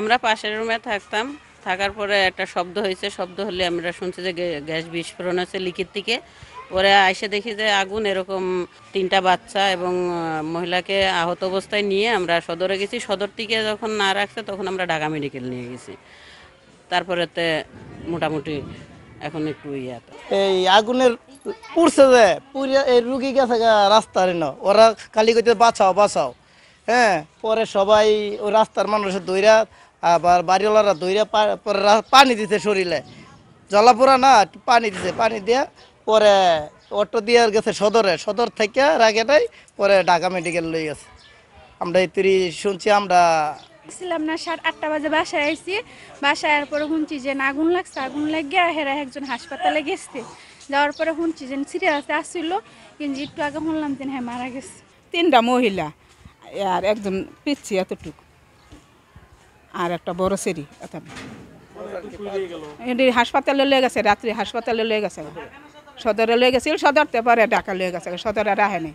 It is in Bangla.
আমরা পাশের রুমে থাকতাম, থাকার পরে একটা শব্দ হয়েছে, শব্দ হলে আমরা শুনছি যে গ্যাস বিস্ফোরণ হচ্ছে লিকের থেকে। পরে আইসে দেখি যে আগুন, এরকম 3টা বাচ্চা এবং মহিলাকে আহত অবস্থায় নিয়ে আমরা সদরে গেছি। সদর থেকে যখন না রাখছে তখন আমরা ঢাকা মেডিকেল নিয়ে গেছি। তারপরেতে মোটামুটি এখন একটু এই আগুনের পুড়ছে যে পুড়ে এই রুগী গেছে রাস্তার ওরা খালি কইতে বাঁচাও বাঁচাও। হ্যাঁ, পরে সবাই ওই রাস্তার মানুষের দইরা, আবার বাড়িওয়ালারা দইরা পরে পানি দিতে শরীরে, জলাপোড়া না, পানি দিছে, পানি দিয়া পরে অটো দিয়ে গেছে সদরে, সদর থেকে রাগেটাই পরে ঢাকা মেডিকেল লই গেছে। আমরা এই শুনছি আমরা ছিলাম না, 8:30 বাজে বাসায় আইছি। বাসায় আসার পরে শুনছি যে আগুন লাগছে, আগুন লাগিয়ে হেরা একজন হাসপাতালে গেছে। যাওয়ার পরে শুনছি যে সিরিয়াস আসছিল, কিন্তু একটু আগে শুনলাম যে হ্যাঁ মারা গেছে। 3টা মহিলা আর একজন পিচ্ছি এতটুকু, আর একটা বড় সেরি। হাসপাতালে লয়ে গেছে, রাত্রে হাসপাতালে লয়ে গেছে, সদরে লয়ে গেছিল, সদরতে পরে ঢাকা লয়ে গেছে, সদরে রাখে নাই।